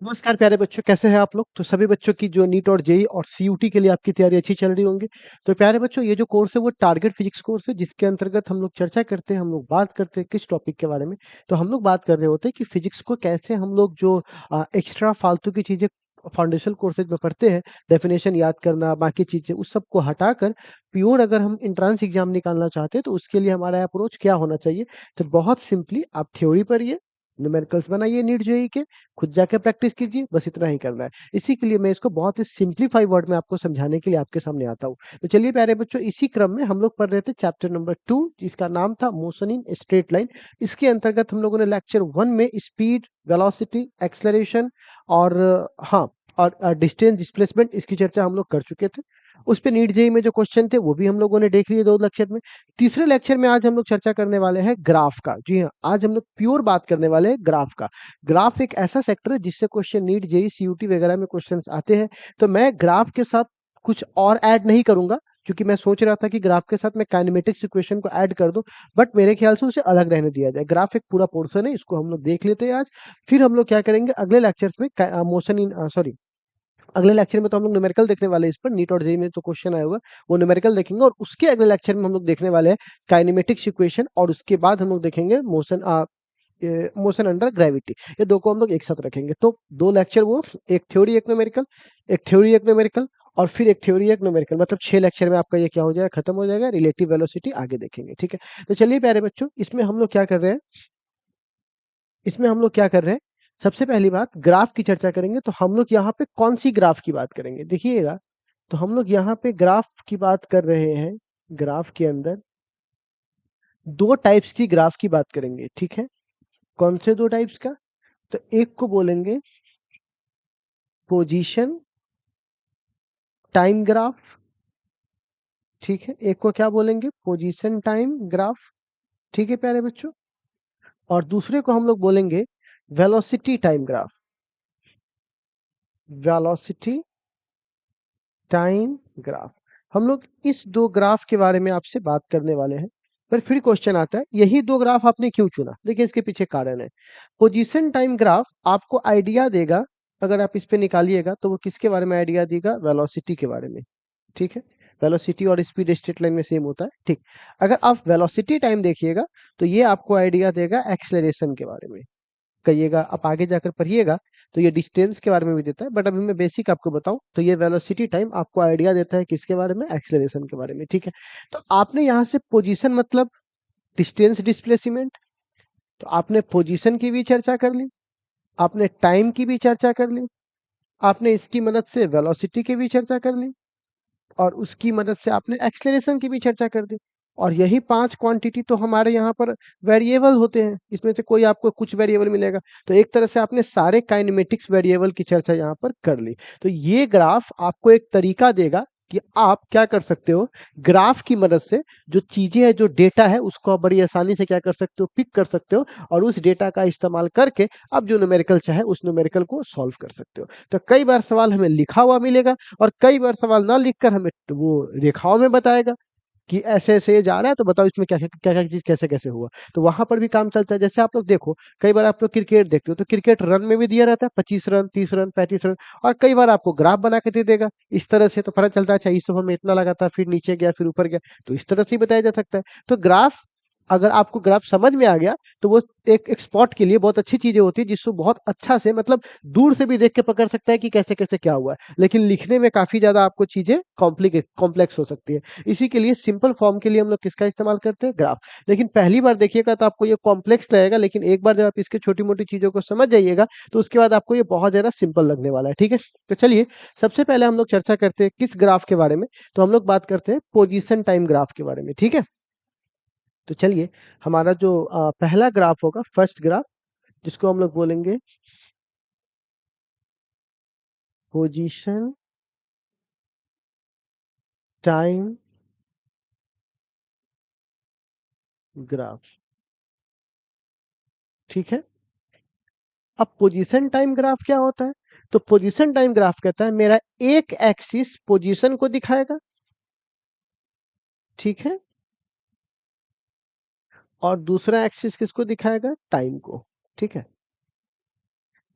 नमस्कार प्यारे बच्चों, कैसे हैं आप लोग? तो सभी बच्चों की जो नीट और जेईई और सीयूटी के लिए आपकी तैयारी अच्छी चल रही होंगी। तो प्यारे बच्चों, ये जो कोर्स है वो टारगेट फिजिक्स कोर्स है, जिसके अंतर्गत हम लोग चर्चा करते हैं, हम लोग बात करते हैं किस टॉपिक के बारे में। तो हम लोग बात कर रहे होते हैं कि फिजिक्स को कैसे हम लोग जो एक्स्ट्रा फालतू की चीजें फाउंडेशन कोर्सेज में पढ़ते हैं, डेफिनेशन याद करना, बाकी चीजें, उस सब को हटाकर प्योर अगर हम एंट्रेंस एग्जाम निकालना चाहते हैं तो उसके लिए हमारा अप्रोच क्या होना चाहिए। तो बहुत सिंपली आप थ्योरी पढ़िए, न्यूमेरिकल्स बनाइए नीट जेईई के, खुद जाके प्रैक्टिस कीजिए, बस इतना ही करना है। इसी के लिए मैं इसको बहुत ही सिंपलीफाई वर्ड में आपको समझाने के लिए आपके सामने आता हूँ। तो चलिए प्यारे बच्चों, इसी क्रम में हम लोग पढ़ रहे थे चैप्टर नंबर 2, जिसका नाम था मोशन इन स्ट्रेट लाइन। इसके अंतर्गत हम लोगों ने लेक्चर 1 में स्पीड, वेलोसिटी, एक्सेलरेशन और हाँ, और डिस्टेंस डिस्प्लेसमेंट, इसकी चर्चा हम लोग कर चुके थे। उस पे नीट जेईई में जो क्वेश्चन थे वो भी हम लोगों ने देख लिए 2 लेक्चर में। तीसरे लेक्चर में आज हम लोग चर्चा करने वाले हैं ग्राफ का। जी हाँ, आज हम लोग प्योर बात करने वाले हैं ग्राफ का। ग्राफ एक ऐसा सेक्टर है जिससे क्वेश्चन नीट जेईई सीयूटी वगैरह में क्वेश्चंस आते हैं। तो मैं ग्राफ के साथ कुछ और ऐड नहीं करूंगा, क्योंकि मैं सोच रहा था कि ग्राफ के साथ मैं काइनेमेटिक्स इक्वेशन को ऐड कर दूं, बट मेरे ख्याल से उसे अलग रहने दिया जाए। ग्राफ एक पूरा पोर्शन है, इसको हम लोग देख लेते हैं आज। फिर हम लोग क्या करेंगे अगले लेक्चर्स में, मोशन इन सॉरी अगले लेक्चर में तो हम लोग न्यूमेरिकल देखने वाले हैं। इस पर नीट और जेईई में जो क्वेश्चन आया हुआ है वो न्यूमेरिकल देखेंगे, और उसके अगले लेक्चर में हम लोग देखने वाले हैं काइनेमेटिक्स इक्वेशन, और उसके बाद हम लोग देखेंगे मोशन अंडर ग्रेविटी। ये दो को हम लोग एक साथ रखेंगे। तो 2 लेक्चर वो, एक थ्योरी एक न्यूमेरिकल, एक थ्योरी एक न्यूमेरिकल, और फिर एक थ्योरी एक न्यूमेरिकल, मतलब 6 लेक्चर में आपका ये क्या हो जाएगा, खत्म हो जाएगा। रिलेटिव वेलोसिटी आगे देखेंगे, ठीक है। तो चलिए प्यारे बच्चों, इसमें हम लोग क्या कर रहे हैं, सबसे पहली बात ग्राफ की चर्चा करेंगे। तो हम लोग यहाँ पे कौन सी ग्राफ की बात करेंगे, देखिएगा। तो हम लोग यहाँ पे ग्राफ की बात कर रहे हैं। ग्राफ के अंदर 2 टाइप्स की ग्राफ की बात करेंगे, ठीक है। कौन से 2 टाइप्स का? तो एक को बोलेंगे पोजीशन टाइम ग्राफ, ठीक है। एक को क्या बोलेंगे, पोजीशन टाइम ग्राफ, ठीक है प्यारे बच्चों। और दूसरे को हम लोग बोलेंगे velocity time graph, velocity time graph. हम लोग इस 2 ग्राफ के बारे में आपसे बात करने वाले हैं। पर फिर क्वेश्चन आता है, यही 2 ग्राफ आपने क्यों चुना? देखिए, इसके पीछे कारण है। पोजीशन टाइम ग्राफ आपको आइडिया देगा, अगर आप इस पे निकालिएगा तो वो किसके बारे में आइडिया देगा, वेलोसिटी के बारे में, ठीक है। वेलोसिटी और स्पीड स्ट्रेट लाइन में सेम होता है, ठीक। अगर आप वेलोसिटी टाइम देखिएगा तो ये आपको आइडिया देगा एक्सेलरेशन के बारे में। कहिएगा, आप आगे जाकर पढ़िएगा तो ये डिस्टेंस के बारे में भी देता है, बट अभी मैं बेसिक आपको बताऊं तो ये वेलोसिटी टाइम आपको आइडिया देता है किसके बारे में, एक्सेलरेशन के बारे में, ठीक है। तो आपने यहाँ से पोजीशन मतलब डिस्टेंस डिस्प्लेसमेंट, तो आपने पोजीशन की भी चर्चा कर ली, आपने टाइम की भी चर्चा कर ली, आपने इसकी मदद से वेलोसिटी की भी चर्चा कर ली, और उसकी मदद से आपने एक्सेलरेशन की भी चर्चा कर दी। और यही 5 क्वांटिटी तो हमारे यहाँ पर वेरिएबल होते हैं, इसमें से कोई आपको कुछ वेरिएबल मिलेगा। तो एक तरह से आपने सारे काइनेमेटिक्स वेरिएबल की चर्चा यहाँ पर कर ली। तो ये ग्राफ आपको एक तरीका देगा कि आप क्या कर सकते हो, ग्राफ की मदद से जो चीजें हैं, जो डेटा है, उसको आप बड़ी आसानी से क्या कर सकते हो, पिक कर सकते हो, और उस डेटा का इस्तेमाल करके आप जो न्यूमेरिकल चाहे उस न्यूमेरिकल को सॉल्व कर सकते हो। तो कई बार सवाल हमें लिखा हुआ मिलेगा, और कई बार सवाल ना लिखकर हमें तो वो रेखाओं में बताएगा कि ऐसे ऐसे ये जा रहा है, तो बताओ इसमें क्या क्या क्या चीज कैसे कैसे हुआ। तो वहां पर भी काम चलता है। जैसे आप लोग देखो, कई बार आप लोग क्रिकेट देखते हो तो क्रिकेट रन में भी दिया रहता है, 25 रन, 30 रन, 35 रन, और कई बार आपको ग्राफ बना के दे देगा इस तरह से। तो पता चलता है अच्छा, इस ओवर में इतना लगा था, फिर नीचे गया, फिर ऊपर गया। तो इस तरह से ही बताया जा सकता है। तो ग्राफ, अगर आपको ग्राफ समझ में आ गया तो वो एक एक्सपर्ट के लिए बहुत अच्छी चीजें होती है, जिसको बहुत अच्छा से, मतलब दूर से भी देख के पकड़ सकता है कि कैसे कैसे क्या हुआ है। लेकिन लिखने में काफी ज्यादा आपको चीजें कॉम्प्लेक्स हो सकती है। इसी के लिए सिंपल फॉर्म के लिए हम लोग किसका इस्तेमाल करते हैं, ग्राफ। लेकिन पहली बार देखिएगा तो आपको ये कॉम्प्लेक्स लगेगा, लेकिन एक बार जब आप इसके छोटी मोटी चीजों को समझ जाइएगा तो उसके बाद आपको ये बहुत ज्यादा सिंपल लगने वाला है, ठीक है। तो चलिए, सबसे पहले हम लोग चर्चा करते हैं किस ग्राफ के बारे में। तो हम लोग बात करते हैं पोजीशन टाइम ग्राफ के बारे में, ठीक है। तो चलिए, हमारा जो पहला ग्राफ होगा, फर्स्ट ग्राफ, जिसको हम लोग बोलेंगे पोजीशन टाइम ग्राफ, ठीक है। अब पोजीशन टाइम ग्राफ क्या होता है? तो पोजीशन टाइम ग्राफ कहता है मेरा एक एक्सिस पोजीशन को दिखाएगा, ठीक है, और दूसरा एक्सिस किसको दिखाएगा, टाइम को, ठीक है।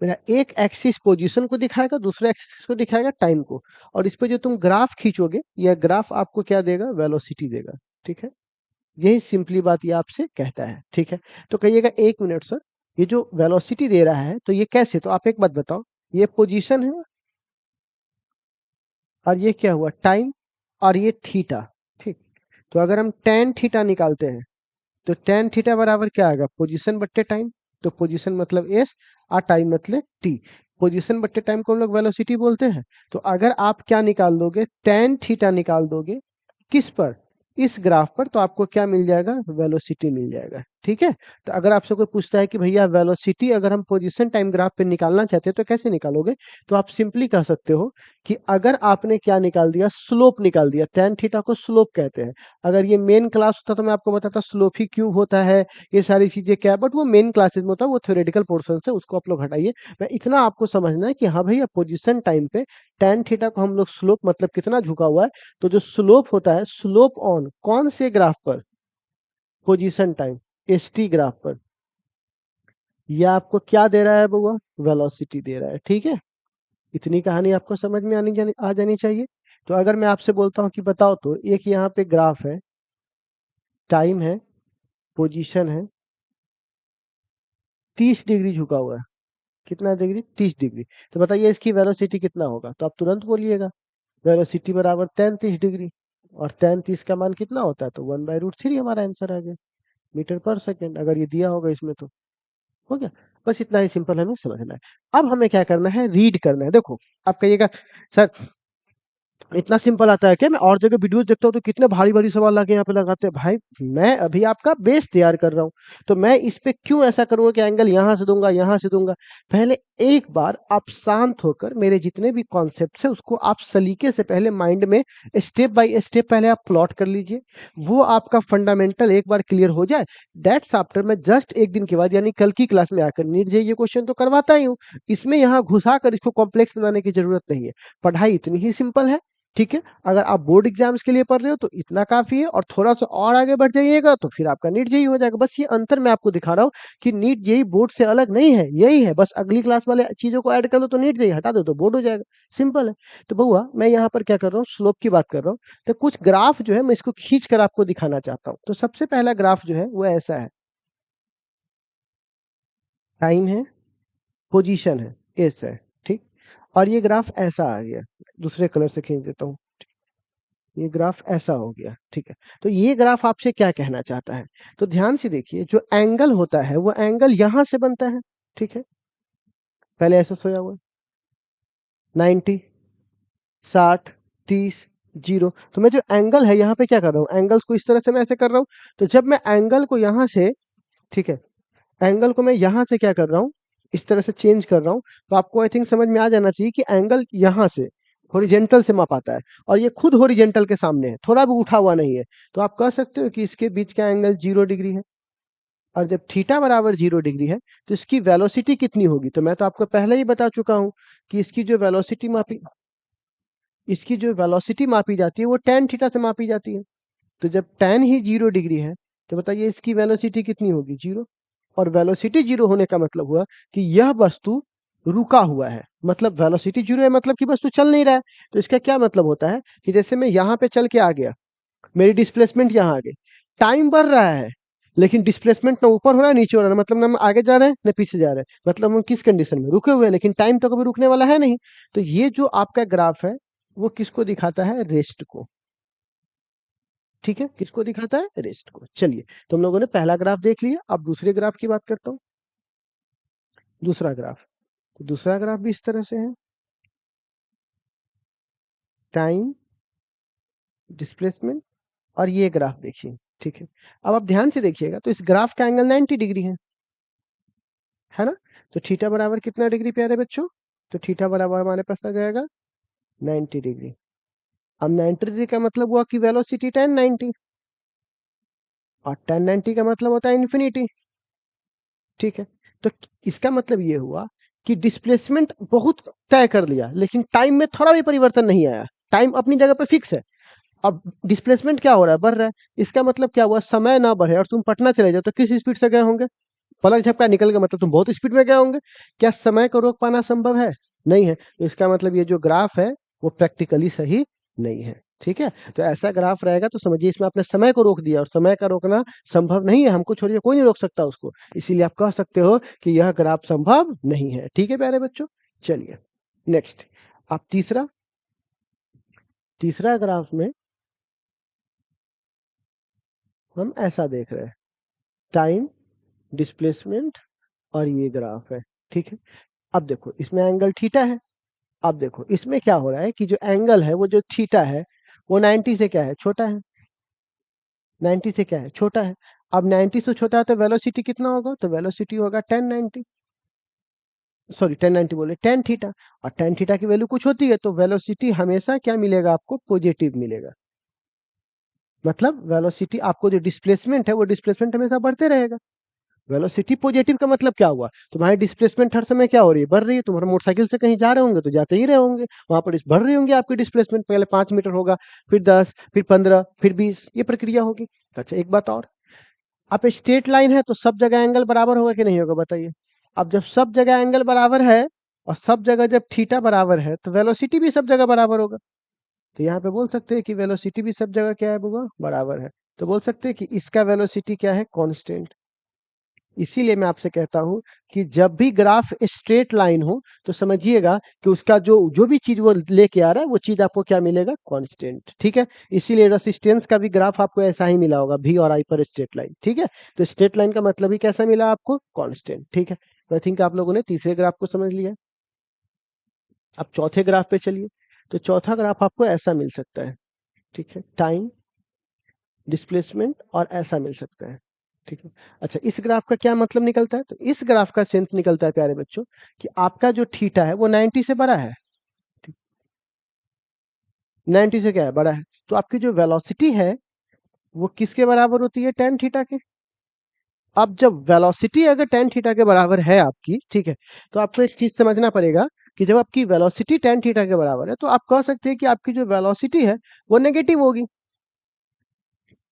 मेरा एक एक्सिस पोजीशन को दिखाएगा, दूसरा एक्सिस को दिखाएगा टाइम को, और इस पे जो तुम ग्राफ खींचोगे यह ग्राफ आपको क्या देगा, वेलोसिटी देगा। ठीक है, यही सिंपली बात ये आपसे कहता है। ठीक है, तो कहिएगा 1 मिनट सर, ये जो वेलोसिटी दे रहा है तो ये कैसे, तो आप एक बात बताओ, ये पोजीशन है और ये क्या हुआ, टाइम, और ये थीटा। ठीक, तो अगर हम tan थीटा निकालते हैं तो tan थीटा बराबर क्या आएगा, पोजीशन बट्टे टाइम। तो पोजीशन मतलब s और टाइम मतलब t। पोजीशन बट्टे टाइम को हम लोग वेलोसिटी बोलते हैं। तो अगर आप क्या निकाल दोगे, tan थीटा निकाल दोगे किस पर, इस ग्राफ पर, तो आपको क्या मिल जाएगा, वेलोसिटी मिल जाएगा। ठीक है, तो अगर आपसे कोई पूछता है कि भैया वेलोसिटी अगर हम पोजीशन टाइम ग्राफ पे निकालना चाहते हैं तो कैसे निकालोगे, तो आप सिंपली कह सकते हो कि अगर आपने क्या निकाल दिया, स्लोप निकाल दिया, tan थीटा को स्लोप कहते हैं। अगर ये मेन क्लास होता तो मैं आपको बताता स्लोप ही क्यों होता है, ये सारी चीजें क्या है, बट वो मेन क्लासेस में होता है, वो थ्योरेटिकल पोर्शन है, उसको आप लोग हटाइए। मैं इतना आपको समझना है कि हाँ भैया पोजीशन टाइम पे tan थीटा को हम लोग स्लोप मतलब कितना झुका हुआ है, तो जो स्लोप होता है, स्लोप ऑन कौन से ग्राफ पर, पोजीशन टाइम st ग्राफ पर, यह आपको क्या दे रहा है बउआ, वेलोसिटी दे रहा है। ठीक है, इतनी कहानी आपको समझ में आ जानी चाहिए। तो अगर मैं आपसे बोलता हूँ कि बताओ तो एक यहाँ पे ग्राफ है, टाइम है, पोजीशन है, 30 डिग्री झुका हुआ है। कितना डिग्री, 30 डिग्री। तो बताइए इसकी वेलोसिटी कितना होगा, तो आप तुरंत बोलिएगा वेलोसिटी बराबर 30 डिग्री, और 30 का मान कितना होता है, तो 1/√3 हमारा आंसर आ गया, मीटर पर सेकेंड, अगर ये दिया होगा इसमें तो। हो गया, बस इतना ही सिंपल हमें समझना है। अब हमें क्या करना है, रीड करना है। देखो आप कहिएगा सर इतना सिंपल आता है क्या, मैं और जगह वीडियोस देखता हूँ तो कितने भारी भारी सवाल लाके यहाँ पे लगाते हैं। भाई मैं अभी आपका बेस तैयार कर रहा हूँ, तो मैं इस पे क्यों ऐसा करूंगा कि एंगल यहाँ से दूंगा यहाँ से दूंगा। पहले एक बार आप शांत होकर मेरे जितने भी कॉन्सेप्ट है उसको आप सलीके से पहले माइंड में स्टेप बाय स्टेप पहले आप प्लॉट कर लीजिए, वो आपका फंडामेंटल एक बार क्लियर हो जाए, दैट्स आफ्टर मैं जस्ट एक दिन के बाद यानी कल की क्लास में आकर नीट जेईई क्वेश्चन तो करवाता ही हूँ, इसमें यहाँ घुसा कर इसको कॉम्प्लेक्स बनाने की जरूरत नहीं है। पढ़ाई इतनी ही सिंपल है। ठीक है, अगर आप बोर्ड एग्जाम्स के लिए पढ़ रहे हो तो इतना काफी है, और थोड़ा सा और आगे बढ़ जाइएगा तो फिर आपका नीट जेईई हो जाएगा। बस ये अंतर मैं आपको दिखा रहा हूँ कि नीट जेईई बोर्ड से अलग नहीं है, यही है, बस अगली क्लास वाले चीजों को ऐड कर दो तो नीट जेईई, हटा दो तो बोर्ड हो जाएगा, सिंपल है। तो बउआ मैं यहाँ पर क्या कर रहा हूँ, स्लोप की बात कर रहा हूँ। तो कुछ ग्राफ जो है मैं इसको खींच कर आपको दिखाना चाहता हूँ। तो सबसे पहला ग्राफ जो है वो ऐसा है, टाइम है, पोजीशन है, एस है। ठीक, और ये ग्राफ ऐसा आ गया, दूसरे कलर से खींच देता हूँ, ये ग्राफ ऐसा हो गया। ठीक है, तो ये ग्राफ आपसे क्या कहना चाहता है, तो ध्यान से देखिए, जो एंगल होता है वो एंगल यहां से बनता है। ठीक है, पहले ऐसा सोया हुआ 90, 60, 30, 0। तो मैं जो एंगल है यहाँ पे क्या कर रहा हूँ, एंगल्स को इस तरह से मैं ऐसे कर रहा हूँ। तो जब मैं एंगल को यहाँ से, ठीक है, एंगल को मैं यहाँ से क्या कर रहा हूँ, इस तरह से चेंज कर रहा हूँ, तो आपको आई थिंक समझ में आ जाना चाहिए कि एंगल यहाँ से हॉरिजेंटल से माप आता है, और ये खुद हॉरिजेंटल के सामने है, थोड़ा भी उठा हुआ नहीं है। तो आप कह सकते हो कि इसके बीच का एंगल 0 डिग्री है, और जब थीटा बराबर 0 डिग्री है तो इसकी वेलोसिटी कितनी होगी, तो मैं तो आपको पहले ही बता चुका हूँ कि इसकी जो वेलोसिटी मापी जाती है वो tan थीटा से मापी जाती है। तो जब tan ही 0 डिग्री है तो बताइए इसकी वेलोसिटी कितनी होगी, 0। और वेलोसिटी 0 होने का मतलब हुआ कि यह वस्तु रुका हुआ है, मतलब वेलोसिटी 0 है मतलब कि वस्तु चल नहीं रहा है। तो इसका क्या मतलब होता है कि जैसे मैं यहाँ पे चल के आ गया, मेरी डिस्प्लेसमेंट यहाँ आ गई, टाइम बढ़ रहा है लेकिन डिस्प्लेसमेंट ना ऊपर हो रहा है नीचे हो रहा है, मतलब ना हम आगे जा रहे हैं ना पीछे जा रहे हैं, मतलब हम किस कंडीशन में रुके हुए हैं, लेकिन टाइम तो कभी रुकने वाला है नहीं। तो ये जो आपका ग्राफ है वो किसको दिखाता है, रेस्ट को। ठीक है, किसको दिखाता है, रेस्ट को। चलिए, तुम लोगों ने पहला ग्राफ देख लिया, अब दूसरे ग्राफ की बात करता हूँ। दूसरा ग्राफ, तो दूसरा ग्राफ भी इस तरह से है, टाइम, डिस्प्लेसमेंट, और ये ग्राफ देखिए। ठीक है, अब आप ध्यान से देखिएगा तो इस ग्राफ का एंगल 90 डिग्री है ना। तो थीटा बराबर कितना डिग्री प्यारे बच्चों, तो थीटा बराबर हमारे पास आ जाएगा 90 डिग्री। अब 90 डिग्री का मतलब हुआ कि वेलोसिटी 1090, और 1090 का मतलब होता है इन्फिनिटी। ठीक है, तो इसका मतलब ये हुआ कि डिस्प्लेसमेंट बहुत तय कर लिया लेकिन टाइम में थोड़ा भी परिवर्तन नहीं आया, टाइम अपनी जगह पे फिक्स है। अब डिस्प्लेसमेंट क्या हो रहा है, बढ़ रहा है। इसका मतलब क्या हुआ, समय ना बढ़े और तुम पटना चले जाओ तो किस स्पीड से गए होंगे, पलक झपका निकल गया मतलब तुम बहुत स्पीड में गए होंगे। क्या समय को रोक पाना संभव है? नहीं है। तो इसका मतलब ये जो ग्राफ है वो प्रैक्टिकली सही नहीं है। ठीक है, तो ऐसा ग्राफ रहेगा तो समझिए इसमें आपने समय को रोक दिया, और समय का रोकना संभव नहीं है, हमको छोड़िए कोई नहीं रोक सकता उसको, इसीलिए आप कह सकते हो कि यह ग्राफ संभव नहीं है। ठीक है प्यारे बच्चों, चलिए नेक्स्ट। आप तीसरा ग्राफ में हम ऐसा देख रहे हैं, टाइम, डिस्प्लेसमेंट और ये ग्राफ है। ठीक है, अब देखो इसमें एंगल थीटा है। अब देखो इसमें क्या हो रहा है कि जो एंगल है वो जो थीटा है वो 90 से क्या है, छोटा है। 90 से क्या है, छोटा है। अब 90 से छोटा है तो वेलोसिटी कितना होगा, तो वेलोसिटी होगा 1090, सॉरी 1090 बोले 10 थीटा। और 10 थीटा की वैल्यू कुछ होती है तो वेलोसिटी हमेशा क्या मिलेगा आपको, पॉजिटिव मिलेगा। मतलब वेलोसिटी आपको जो डिस्प्लेसमेंट है वो डिस्प्लेसमेंट हमेशा बढ़ते रहेगा। वेलोसिटी पॉजिटिव का मतलब क्या हुआ, तुम्हारी डिस्प्लेसमेंट हर समय क्या हो रही है, बढ़ रही है। तुम्हारे मोटरसाइकिल से कहीं जा रहे होंगे तो जाते ही रहे होंगे, वहां पर बढ़ रही होंगी आपकी डिस्प्लेसमेंट। पहले 5 मीटर होगा, फिर 10, फिर 15, फिर 20, ये प्रक्रिया होगी। अच्छा एक बात और, आप स्ट्रेट लाइन है तो सब जगह एंगल बराबर होगा कि नहीं होगा बताइए। अब जब सब जगह एंगल बराबर है और सब जगह जब थीटा बराबर है तो वेलोसिटी भी सब जगह बराबर होगा। तो यहाँ पे बोल सकते हैं कि वेलोसिटी भी सब जगह क्या है होगा, बराबर है। तो बोल सकते हैं कि इसका वेलोसिटी क्या है, कांस्टेंट। इसीलिए मैं आपसे कहता हूं कि जब भी ग्राफ स्ट्रेट लाइन हो तो समझिएगा कि उसका जो जो भी चीज वो लेके आ रहा है वो चीज आपको क्या मिलेगा, कांस्टेंट। ठीक है, इसीलिए रेसिस्टेंस का भी ग्राफ आपको ऐसा ही मिला होगा, भी और आई पर स्ट्रेट लाइन। ठीक है, तो स्ट्रेट लाइन का मतलब ही कैसा मिला आपको, कांस्टेंट। ठीक है, तो आई थिंक आप लोगों ने तीसरे ग्राफ को समझ लिया। अब चौथे ग्राफ पे चलिए। तो चौथा ग्राफ आपको ऐसा मिल सकता है। ठीक है, टाइम, डिस्प्लेसमेंट और ऐसा मिल सकता है। ठीक है, अच्छा इस ग्राफ का क्या मतलब निकलता है, तो इस ग्राफ का सेंस निकलता है प्यारे बच्चों कि आपका जो थीटा है वो 90 से बड़ा है। 90 से क्या है, बड़ा है। तो आपकी जो वेलोसिटी है वो किसके बराबर होती है, टेन थीटा के। अब जब वेलोसिटी अगर टेन थीटा के बराबर है आपकी, ठीक है, तो आपको एक चीज समझना पड़ेगा कि जब आपकी वेलोसिटी टेन थीटा के बराबर है तो आप कह सकते हैं कि आपकी जो वेलोसिटी है वो नेगेटिव होगी।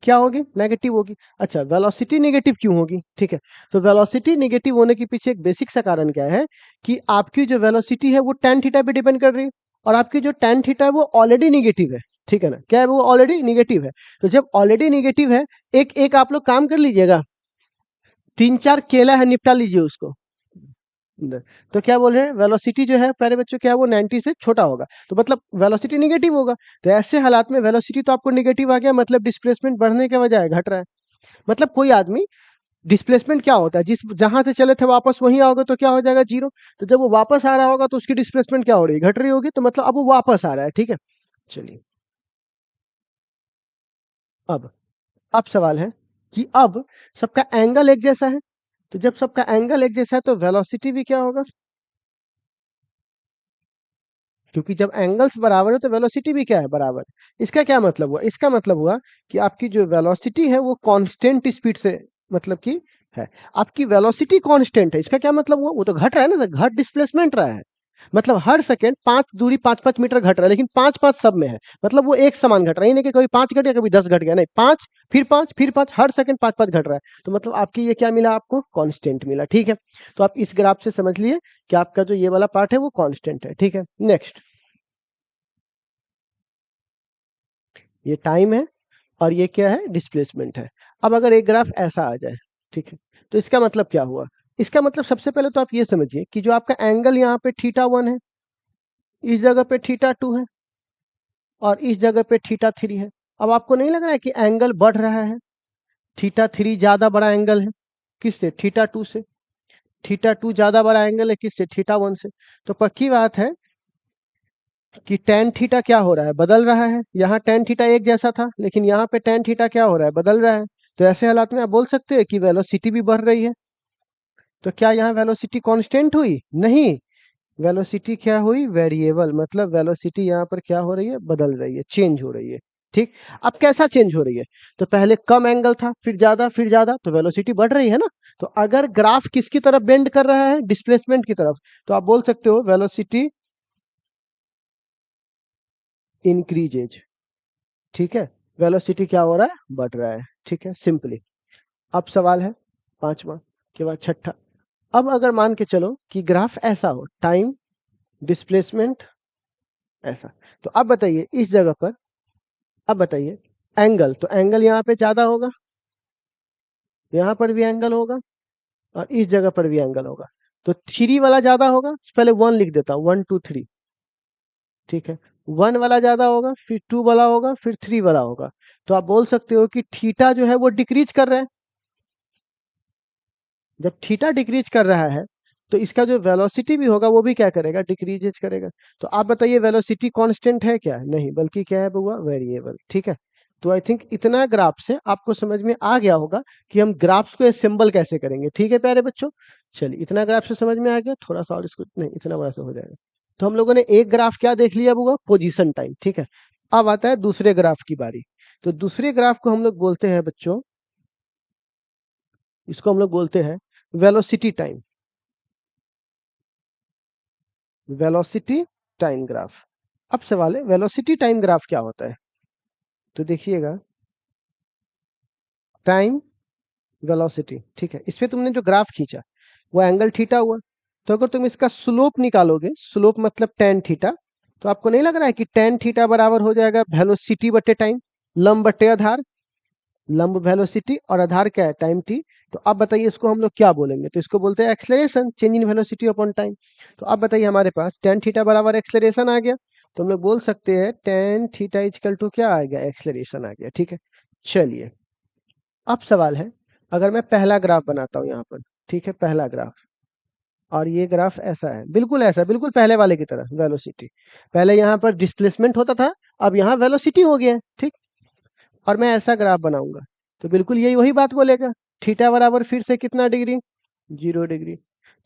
क्या होगी, नेगेटिव होगी। अच्छा वेलोसिटी नेगेटिव क्यों होगी, ठीक है, तो वेलोसिटी नेगेटिव होने के पीछे एक बेसिक सा कारण क्या है कि आपकी जो वेलोसिटी है वो tan थीटा पे डिपेंड कर रही है, और आपकी जो tan थीटा है वो ऑलरेडी नेगेटिव है। ठीक है ना, क्या है, वो ऑलरेडी नेगेटिव है। तो जब ऑलरेडी नेगेटिव है, एक एक आप लोग काम कर लीजिएगा, 3-4 केला है निपटा लीजिए उसको। तो क्या बोल रहे हैं, वेलोसिटी जो है प्यारे बच्चों क्या है, वो 90 से छोटा होगा, तो मतलब वेलोसिटी नेगेटिव होगा। तो ऐसे हालात में वेलोसिटी तो आपको नेगेटिव आ गया, मतलब डिस्प्लेसमेंट बढ़ने के बजाय घट रहा है। मतलब कोई आदमी, डिस्प्लेसमेंट क्या होता है, जिस जहां से चले थे वापस वहीं आओगे तो क्या हो जाएगा, जीरो। तो जब वो वापस आ रहा होगा तो उसकी डिस्प्लेसमेंट क्या हो रही है, घट रही होगी, तो मतलब अब वो वापस आ रहा है। ठीक है, चलिए अब अब सवाल है कि अब सबका एंगल एक जैसा है, तो जब सबका एंगल एक जैसा है तो वेलोसिटी भी क्या होगा, क्योंकि जब एंगल्स बराबर है तो वेलोसिटी भी क्या है, बराबर। इसका क्या मतलब हुआ, इसका मतलब हुआ कि आपकी जो वेलोसिटी है वो कांस्टेंट स्पीड से मतलब कि है। आपकी वेलोसिटी कांस्टेंट है, इसका क्या मतलब हुआ, वो तो घट रहा है ना, घट डिस्प्लेसमेंट रहा है। मतलब हर सेकंड 5 मीटर घट रहा है, लेकिन 5-5 सब में है, मतलब वो एक समान घट रहा है, नहीं कि कभी 5 घट गया कभी 10 घट गया, नहीं, 5 फिर 5 फिर 5, हर सेकंड 5-5 घट रहा है। तो मतलब आपकी ये क्या मिला, आपको कांस्टेंट मिला। ठीक है, तो आप इस ग्राफ से समझ लिए कि आपका जो ये वाला पार्ट है वो कांस्टेंट है। ठीक है, नेक्स्ट, ये टाइम है और ये क्या है, डिस्प्लेसमेंट है। अब अगर एक ग्राफ ऐसा आ जाए, ठीक है, तो इसका मतलब क्या हुआ, इसका मतलब सबसे पहले तो आप ये समझिए कि जो आपका एंगल यहाँ पे थीटा 1 है, इस जगह पे थीटा 2 है, और इस जगह पे थीटा 3 है। अब आपको नहीं लग रहा है कि एंगल बढ़ रहा है, थीटा 3 ज्यादा बड़ा एंगल है किससे, थीटा 2 से। थीटा 2 ज्यादा बड़ा एंगल है किससे, थीटा 1 से। तो पक्की बात है कि टेन थीटा क्या हो रहा है, बदल रहा है। यहाँ टेन थीटा एक जैसा था, लेकिन यहाँ पे टेन थीटा क्या हो रहा है, बदल रहा है। तो ऐसे हालात में आप बोल सकते हैं कि वेलोसिटी भी बढ़ रही है। तो क्या यहाँ वेलोसिटी कांस्टेंट हुई, नहीं, वेलोसिटी क्या हुई, वेरिएबल। मतलब वेलोसिटी यहाँ पर क्या हो रही है, बदल रही है, चेंज हो रही है। ठीक, अब कैसा चेंज हो रही है, तो पहले कम एंगल था, फिर ज्यादा, तो वेलोसिटी बढ़ रही है ना। तो अगर ग्राफ किसकी तरफ बेंड कर रहा है, डिस्प्लेसमेंट की तरफ, तो आप बोल सकते हो वेलोसिटी इंक्रीजेज। ठीक है, वेलोसिटी क्या हो रहा है, बढ़ रहा है। ठीक है, सिंपली। अब सवाल है पांचवा के बाद छठा। अब अगर मान के चलो कि ग्राफ ऐसा हो, टाइम, डिस्प्लेसमेंट, ऐसा, तो अब बताइए इस जगह पर, अब बताइए एंगल, तो एंगल यहाँ पे ज्यादा होगा, यहाँ पर भी एंगल होगा, और इस जगह पर भी एंगल होगा। तो 3 वाला ज्यादा होगा, पहले 1 लिख देता हूँ, 1 2 3, ठीक है। 1 वाला ज्यादा होगा, फिर 2 वाला होगा, फिर 3 वाला होगा। तो आप बोल सकते हो कि थीटा जो है वो डिक्रीज कर रहा है। जब थीटा डिक्रीज कर रहा है तो इसका जो वेलोसिटी भी होगा वो भी क्या करेगा, डिक्रीज करेगा। तो आप बताइए वेलोसिटी कांस्टेंट है क्या, नहीं, बल्कि क्या है बउआ, वेरिएबल, ठीक है। तो आई थिंक इतना ग्राफ से आपको समझ में आ गया होगा कि हम ग्राफ्स को असेंबल कैसे करेंगे, ठीक है प्यारे बच्चों। चलिए इतना ग्राफ से समझ में आ गया, थोड़ा सा और इसको, नहीं इतना बड़ा सा हो जाएगा। तो हम लोगों ने एक ग्राफ क्या देख लिया बउआ, पोजीशन टाइम, ठीक है। अब आता है दूसरे ग्राफ की बारी। तो दूसरे ग्राफ को हम लोग बोलते हैं बच्चों, इसको हम लोग बोलते हैं velocity time, velocity time graph. अब सवाल है वेलोसिटी टाइम ग्राफ क्या होता है। तो देखिएगा, टाइम, वेलोसिटी, ठीक है। इस पे तुमने जो ग्राफ खींचा वो एंगल थीटा हुआ। तो अगर तुम इसका स्लोप निकालोगे, स्लोप मतलब टेन थीटा, तो आपको नहीं लग रहा है कि टेन थीटा बराबर हो जाएगा वेलोसिटी बटे टाइम, लंब बटे आधार, लंब वेलोसिटी और आधार क्या है, टाइम टी। तो अब बताइए इसको हम लोग क्या बोलेंगे, तो इसको बोलते हैं acceleration, change in velocity upon time. तो अब बताइए हमारे पास टेन थीटा बराबर एक्सेलरेशन आ गया, तो हम लोग बोल सकते हैं टेन थीटा इक्वल टू क्या आ गया, एक्सेलरेशन आ गया, ठीक है। चलिए अब सवाल है, अगर मैं पहला ग्राफ बनाता हूँ यहाँ पर, ठीक है, पहला ग्राफ, और ये ग्राफ ऐसा है, बिल्कुल ऐसा, बिल्कुल पहले वाले की तरह वेलोसिटी। पहले यहाँ पर डिस्प्लेसमेंट होता था, अब यहाँ वेलोसिटी हो गया है, ठीक। और मैं ऐसा ग्राफ बनाऊंगा, तो बिल्कुल यही वही बात बोलेगा, थीटा बराबर फिर से कितना डिग्री, 0 डिग्री।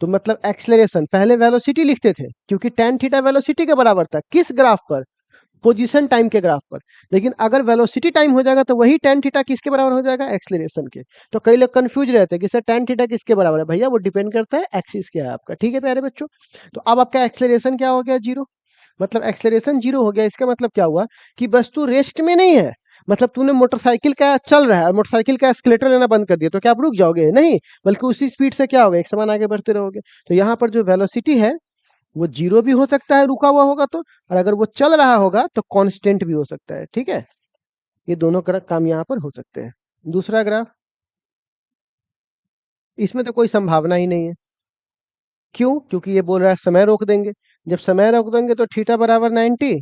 तो मतलब एक्सेलरेशन, पहले वेलोसिटी लिखते थे क्योंकि टेन थीटा वेलोसिटी के बराबर था, किस ग्राफ पर, पोजीशन टाइम के ग्राफ पर। लेकिन अगर वेलोसिटी टाइम हो जाएगा तो वही टेन थीटा किसके बराबर हो जाएगा, एक्सेलरेशन के। तो कई लोग कंफ्यूज रहते हैं कि सर टेन थीटा किसके बराबर है, भैया वो डिपेंड करता है एक्सिस क्या है आपका, ठीक है प्यारे बच्चों। तो अब आपका एक्सेलरेशन क्या हो गया, 0। मतलब एक्सेलरेशन 0 हो गया, इसका मतलब क्या हुआ कि वस्तु रेस्ट में नहीं है। मतलब तूने मोटरसाइकिल का चल रहा है और मोटरसाइकिल का एस्केलेटर लेना बंद कर दिया, तो क्या आप रुक जाओगे, नहीं, बल्कि उसी स्पीड से क्या होगा, एक समान आगे बढ़ते रहोगे। तो यहाँ पर जो वेलोसिटी है वो 0 भी हो सकता है रुका हुआ होगा तो, और अगर वो चल रहा होगा तो कांस्टेंट भी हो सकता है, ठीक है। ये दोनों काम यहाँ पर हो सकते हैं। दूसरा ग्राफ, इसमें तो कोई संभावना ही नहीं है। क्यों, क्योंकि ये बोल रहा है समय रोक देंगे। जब समय रोक देंगे तो थीटा बराबर 90,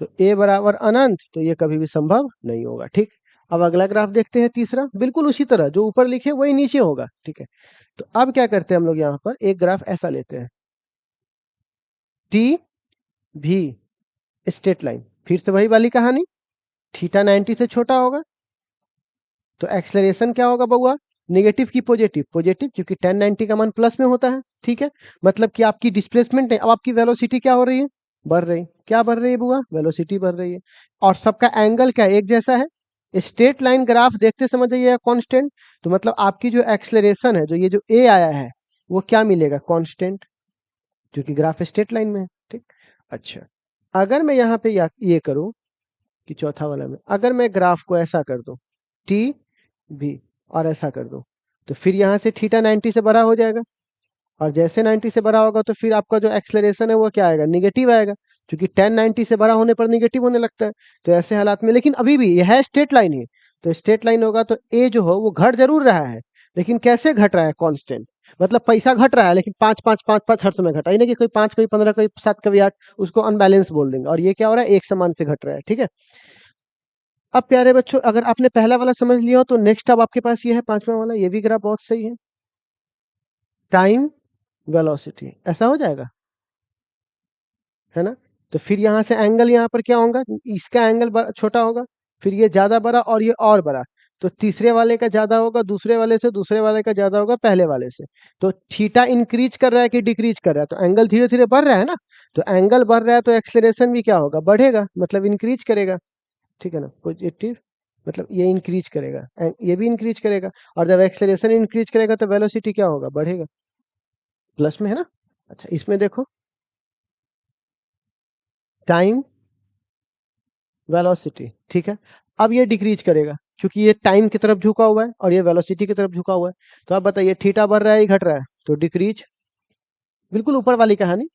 तो ए बराबर अनंत, तो ये कभी भी संभव नहीं होगा, ठीक। अब अगला ग्राफ देखते हैं, तीसरा, बिल्कुल उसी तरह जो ऊपर लिखे वही नीचे होगा, ठीक है। तो अब क्या करते हैं हम लोग, यहाँ पर एक ग्राफ ऐसा लेते हैं, टी भी स्ट्रेट लाइन, फिर से वही वाली कहानी, थीटा 90 से छोटा होगा, तो एक्सेलरेशन क्या होगा बउआ, नेगेटिव की पॉजिटिव, पॉजिटिव, क्योंकि 1090 का मान प्लस में होता है, ठीक है। मतलब कि आपकी डिस्प्लेसमेंट है, अब आपकी वेलोसिटी क्या हो रही है, बढ़ रही, क्या बढ़ रही है बुआ, वेलोसिटी बढ़ रही है। और सबका एंगल क्या एक जैसा है, स्ट्रेट लाइन ग्राफ देखते समझ जाइए कांस्टेंट। तो मतलब आपकी जो एक्सेलरेशन है, जो ये जो ए आया है, वो क्या मिलेगा, कांस्टेंट, क्योंकि ग्राफ स्ट्रेट लाइन में है, ठीक। अच्छा, अगर मैं यहाँ पे ये करूँ कि चौथा वाला में अगर मैं ग्राफ को ऐसा कर दूं, टी भी, और ऐसा कर दूं, तो फिर यहाँ से थीटा 90 से बड़ा हो जाएगा, और जैसे 90 से बड़ा होगा तो फिर आपका जो एक्सेलरेशन है वो क्या आएगा, निगेटिव आएगा, क्योंकि 10 90 से बड़ा होने पर निगेटिव होने लगता है। तो ऐसे हालात में, लेकिन अभी भी यह है स्ट्रेट लाइन ही, तो स्ट्रेट लाइन होगा तो ए जो हो वो घट जरूर रहा है, लेकिन कैसे घट रहा है, कांस्टेंट। मतलब पैसा घट रहा है लेकिन 5 5 5 5 हर समय घटा, नहीं कि कोई 5 कभी 15 कभी 7 कभी 8, उसको अनबैलेंस बोल देंगे, और ये क्या हो रहा है, एक समान से घट रहा है, ठीक है। अब प्यारे बच्चों अगर आपने पहला वाला समझ लिया हो तो नेक्स्ट अब आपके पास ये है पांचवा वाला, ये भी ग्राफ बहुत सही है, टाइम वेलोसिटी, ऐसा हो जाएगा, है ना। तो फिर यहाँ से एंगल यहाँ पर क्या होगा, इसका एंगल छोटा होगा, फिर ये ज्यादा बड़ा और ये और बड़ा, तो तीसरे वाले का ज्यादा होगा दूसरे वाले से, दूसरे वाले का ज्यादा होगा पहले वाले से। तो थीटा इंक्रीज कर रहा है कि डिक्रीज कर रहा है, तो एंगल धीरे धीरे बढ़ रहा है ना। तो एंगल बढ़ रहा है तो एक्सेलरेशन भी क्या होगा, बढ़ेगा, मतलब इंक्रीज करेगा, ठीक है ना, पॉजिटिव, मतलब ये इंक्रीज करेगा, ये भी इंक्रीज करेगा, और जब एक्सेलरेशन इंक्रीज करेगा तो वेलोसिटी क्या होगा, बढ़ेगा, प्लस में, है ना। अच्छा इसमें देखो, टाइम वेलोसिटी, ठीक है। अब ये डिक्रीज करेगा, क्योंकि ये टाइम की तरफ झुका हुआ है और ये वेलोसिटी की तरफ झुका हुआ है। तो आप बताइए थीटा बढ़ रहा है या घट रहा है? तो डिक्रीज, बिल्कुल ऊपर वाली कहानी,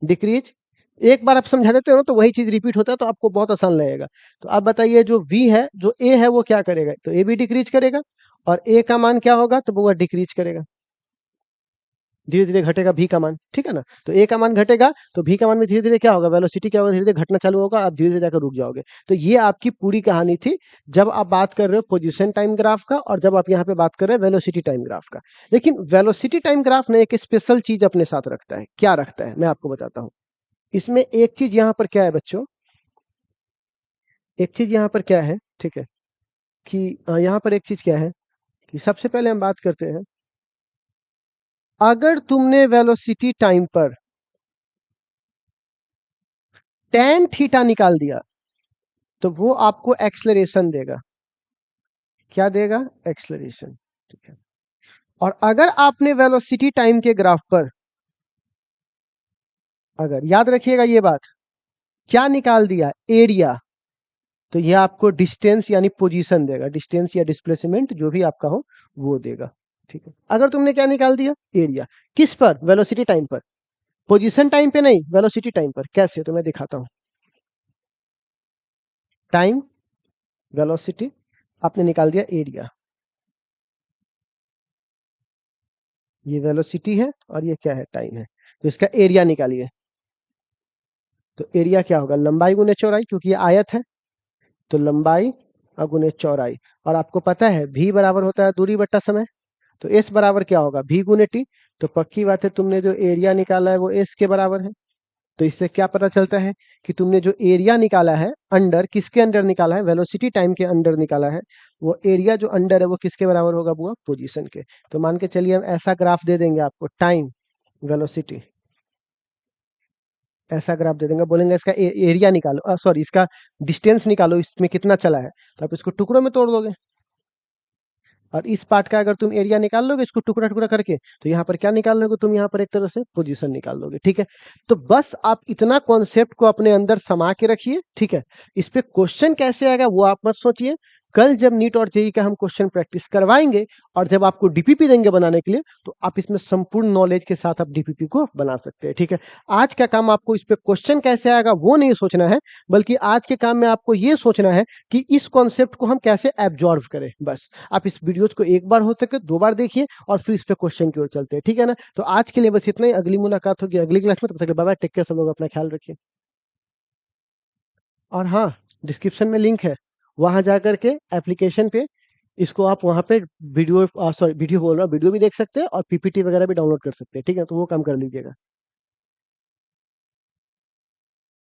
डिक्रीज। एक बार आप समझा देते हो तो वही चीज रिपीट होता है, तो आपको बहुत आसान लगेगा। तो आप बताइए जो v है, जो a है, वो क्या करेगा? तो a भी डिक्रीज करेगा, और a का मान क्या होगा? तो वो डिक्रीज करेगा, धीरे धीरे घटेगा v का मान, ठीक है ना। तो a का मान घटेगा तो v का मान में धीरे धीरे क्या होगा? वेलोसिटी क्या होगा? धीरे धीरे घटना चालू होगा, आप धीरे धीरे जाकर रुक जाओगे। तो ये आपकी पूरी कहानी थी, जब आप बात कर रहे हो पोजीशन टाइम ग्राफ का, और जब आप यहाँ पे बात कर रहे हो वेलोसिटी टाइम ग्राफ का। लेकिन वेलोसिटी टाइम ग्राफ ने एक स्पेशल चीज अपने साथ रखता है। क्या रखता है, मैं आपको बताता हूँ। इसमें एक चीज यहाँ पर क्या है बच्चों, एक चीज यहाँ पर क्या है, ठीक है, कि यहाँ पर एक चीज क्या है कि सबसे पहले हम बात करते हैं, अगर तुमने वेलोसिटी टाइम पर tan थीटा निकाल दिया तो वो आपको एक्सलरेशन देगा। क्या देगा? एक्सलरेशन, ठीक है। और अगर आपने वेलोसिटी टाइम के ग्राफ पर, अगर याद रखिएगा ये बात, क्या निकाल दिया? एरिया, तो ये आपको डिस्टेंस यानी पोजीशन देगा, डिस्टेंस या डिस्प्लेसमेंट जो भी आपका हो वो देगा, ठीक है। अगर तुमने क्या निकाल दिया? एरिया। किस पर? वेलोसिटी टाइम पर। पोजीशन टाइम पे नहीं, वेलोसिटी टाइम पर। कैसे? तो मैं दिखाता हूं। टाइम, वेलोसिटी, आपने निकाल दिया एरिया। ये वेलोसिटी है और ये क्या है? टाइम है। तो इसका एरिया निकालिए। तो एरिया क्या होगा? लंबाई गुने चौड़ाई, क्योंकि ये आयत है, तो लंबाई गुने चौड़ाई। और आपको पता है v बराबर होता है दूरी बट्टा समय, तो s बराबर क्या होगा? v गुने t। तो पक्की बात है तुमने जो एरिया निकाला है वो s के बराबर है। तो इससे क्या पता चलता है कि तुमने जो एरिया निकाला है, अंडर किसके अंडर निकाला है? वेलोसिटी टाइम के अंडर निकाला है। वो एरिया जो अंडर है वो किसके बराबर होगा? बुआ, पोजीशन के। तो मान के चलिए हम ऐसा ग्राफ दे देंगे आपको, टाइम, वेलोसिटी, ऐसा ग्राफ दे देंगे, बोलेंगे इसका एरिया निकालो, सॉरी इसका डिस्टेंस निकालो, इसमें कितना चला है। तो आप इसको टुकड़ों में तोड़ दोगे, और इस पार्ट का अगर तुम एरिया निकाल लोगे इसको टुकड़ा टुकड़ा करके, तो यहाँ पर क्या निकाल लोगे तुम? यहाँ पर एक तरह से पोजीशन निकाल लोगे, ठीक है। तो बस आप इतना कॉन्सेप्ट को अपने अंदर समा के रखिए, ठीक है। इस पे क्वेश्चन कैसे आएगा वो आप मत सोचिए। कल जब नीट और जेई का हम क्वेश्चन प्रैक्टिस करवाएंगे, और जब आपको डीपीपी देंगे बनाने के लिए, तो आप इसमें संपूर्ण नॉलेज के साथ आप डीपीपी को बना सकते हैं, ठीक है। आज का काम आपको इस पे क्वेश्चन कैसे आएगा वो नहीं सोचना है, बल्कि आज के काम में आपको ये सोचना है कि इस कॉन्सेप्ट को हम कैसे एब्जॉर्व करें। बस आप इस वीडियोज को एक बार हो सके 2 बार देखिए, और फिर इस पे क्वेश्चन की ओर चलते हैं, ठीक है ना। तो आज के लिए बस इतना ही, अगली मुलाकात होगी अगली क्लास में। तब तक बाय बाय, टेक केयर, सब लोग अपना ख्याल रखिए। और हाँ, डिस्क्रिप्शन में लिंक है, वहां जाकर के एप्लीकेशन पे इसको आप वहां पे वीडियो, सॉरी वीडियो बोल रहा हूँ, वीडियो भी देख सकते हैं और पीपीटी वगैरह भी डाउनलोड कर सकते हैं, ठीक है। तो वो काम कर लीजिएगा।